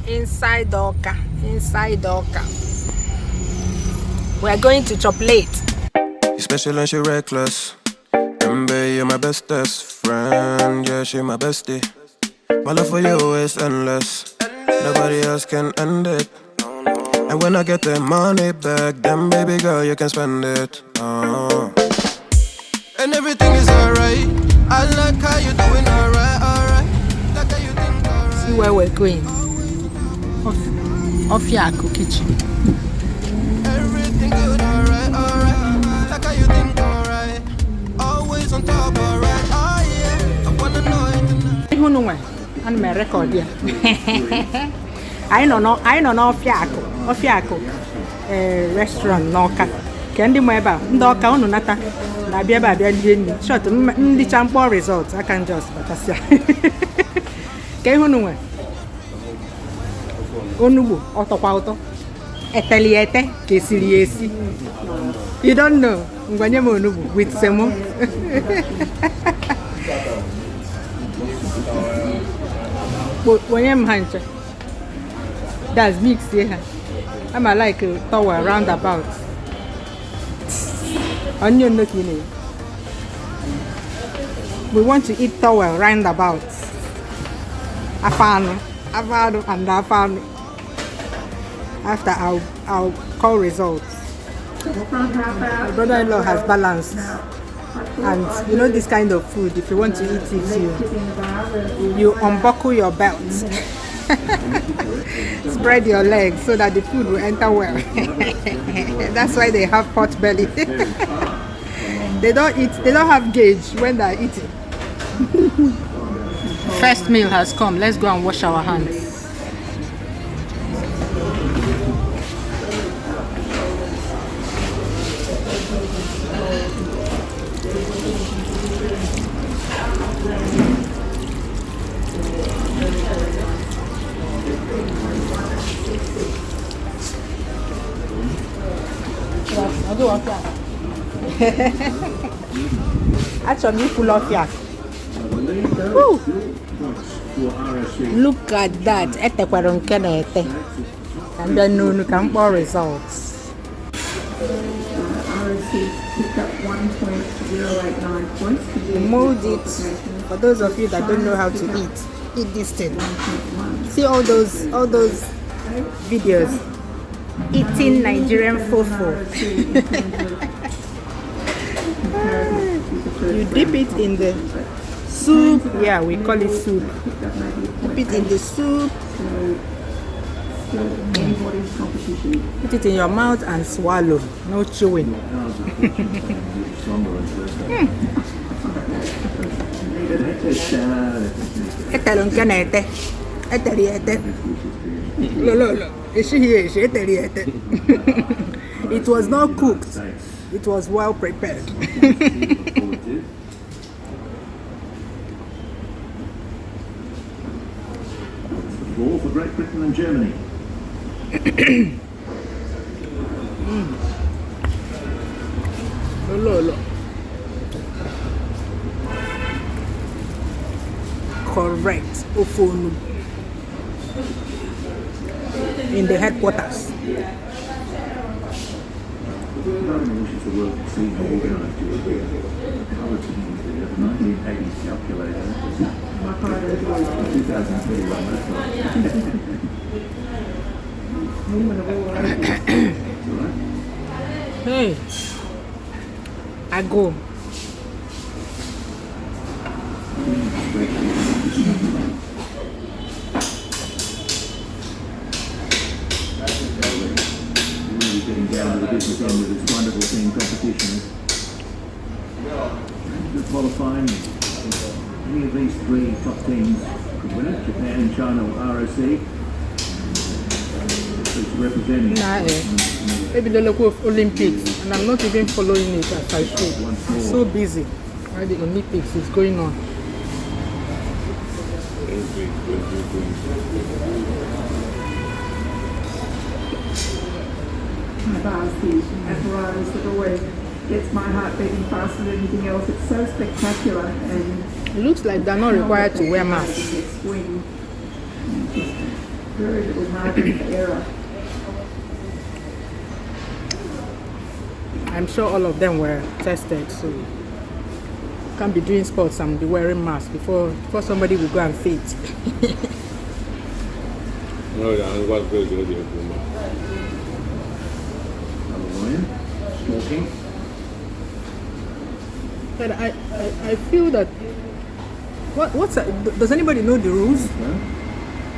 Inside Oka. Inside Oka. We are going to chop late. You special and she reckless. Remember, you're my bestest friend. Yeah, she my bestie. My love for you is endless. Nobody else can end it. And when I get the money back, then baby girl, you can spend it. And everything is alright. I like how you doing alright, alright. Like how you think alright. See where we're going. Off Yako kitchen. Everything good, alright, alright. Like how you think alright. Always on top, alright. Oh yeah, I wanna know it tonight. Who know when? And my record here. I don't know Off Yako restaurant Noka. Candy Meba, Ndoka, Nata. Nabiaba, short, the champion results. I can just, but I say. Can you know? Onugbu, Otopauto, Etiquette, Kesiliesi. You don't know? Ngwanyama Onugbu with Semo. But when I'm hunter, that's mixed here. I'm like a tower roundabout. Onion looking. We want to eat tower roundabout. Afano, and Afano. After I'll call results. My brother-in-law has balanced. And you know this kind of food, if you want to eat it, you unbuckle your belt. Spread your legs so that the food will enter well. That's why they have pot belly. They don't have gauge when they're eating. First meal has come. Let's go and wash our hands. Actually, full of yak. Look at that. And then you can pour results. Mold it. For those of you that don't know how to eat this thing. See all those videos. Eating Nigerian fufu. You dip it in the soup. Yeah, we call it soup. Dip it in the soup. Put it in your mouth and swallow. No chewing. It was not cooked. It was well prepared. Ball for Great Britain and Germany. Correct. Ofonu. In the headquarters. Hey, I go. Getting down to the business end of this wonderful team competition. The qualifying, any of these three top teams could win it. Japan, China, or ROC. It's representing. Maybe the local Olympics, and I'm not even following it as I should. I'm so busy while the Olympics is going on. The apparatus that always gets my heart beating faster than anything else. It's so spectacular, and it looks like they're not required to wear masks. very little margin for error. I'm sure all of them were tested, so can't be doing sports and be wearing masks before somebody will go and faint. No, it was very good. Another lion, stalking. But I feel that does anybody know the rules?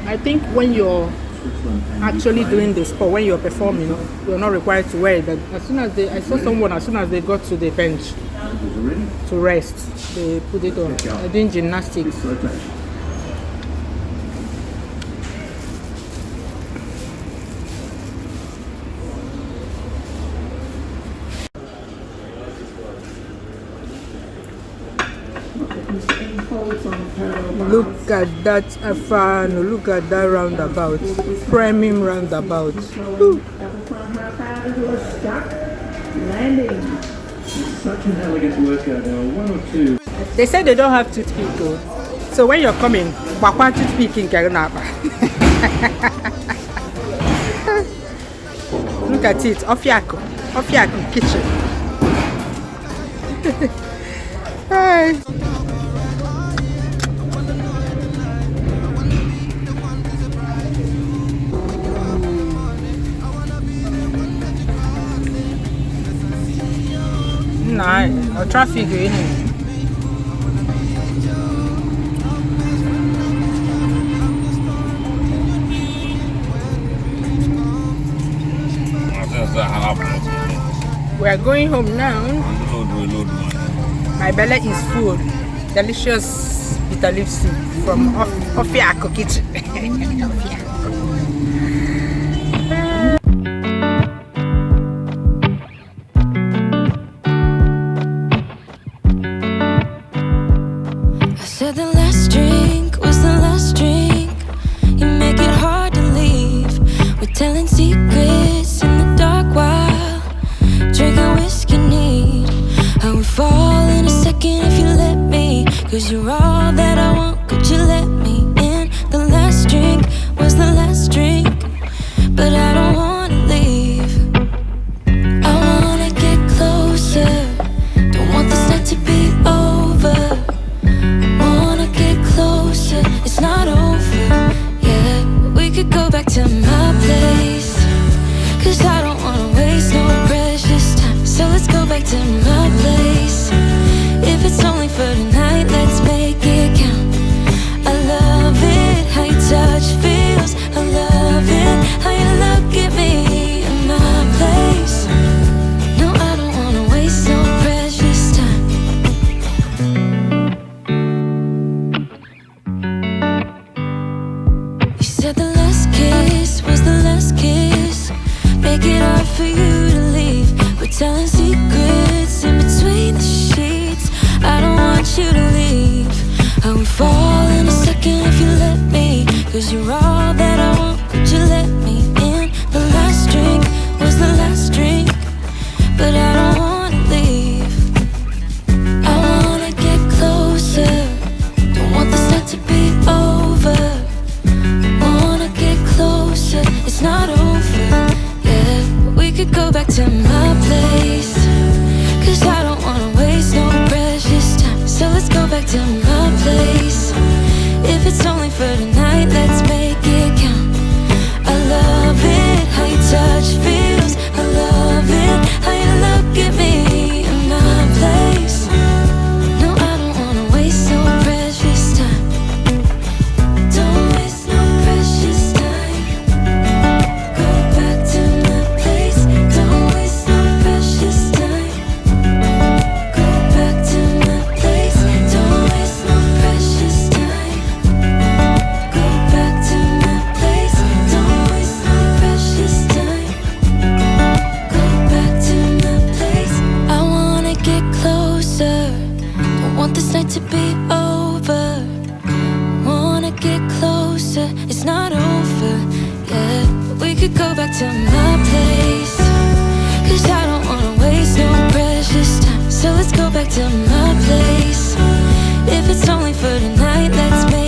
I think when you're actually doing the sport, when you're performing, you're not required to wear it. But as soon as I saw someone, as soon as they got to the bench to rest, they put it on. They're doing gymnastics. Look at that Afano, look at that roundabout, premium roundabout. Landing. Such an elegant workout. There are one or two. They said they don't have toothpick, though. So when you're coming, bakwan toothpick in Kaganapa. Look at it, Ofiako kitchen. Hi. Nah, traffic in. We are going home now. My belly is full. Delicious bitterleaf soup from Ofiako kitchen. Said the last drink was the last drink. You make it hard to leave. We're telling secrets in the dark while drinking whiskey neat. I would fall in a second if you let me, 'cause you're all that I want. Could you let me in? The last drink was the last drink, but I don't wanna leave. I wanna get closer. Don't want this night to be over. It's not over, yeah. We could go back to my place, 'cause I don't wanna waste no precious time. So let's go back to my place. If it's only for tonight, let's make it count. I love it, how your touch feels. I love it, how you look at me in my place. No, I don't wanna waste no precious time. Said the last kiss was the last kiss. Make it hard for you to leave. We're telling secrets in between the sheets. I don't want you to leave. I would fall in a second if you let me, 'cause you're all that I want. Could you let me in? The last drink was the last drink, but I don't wanna leave. I wanna get closer. Don't want this night to be over. It's not over, yeah. We could go back to my place, 'cause I don't wanna waste no precious time. So let's go back to my place. If it's only for tonight, let's make it count. I love it, how your touch feels. I love it, how you look at me in my place. No, I don't wanna waste no precious time. Don't waste no precious time. Go back to my place. Don't waste no precious time. Go back to my place. Don't waste no precious time. Go back to my place. Don't waste no precious time. Go back to my place. I wanna get closer. Don't want this night to be over. Wanna get closer. It's not over, yeah. We could go back to my place, 'cause I don't wanna waste no precious time. So let's go back to my place. If it's only for tonight, let's make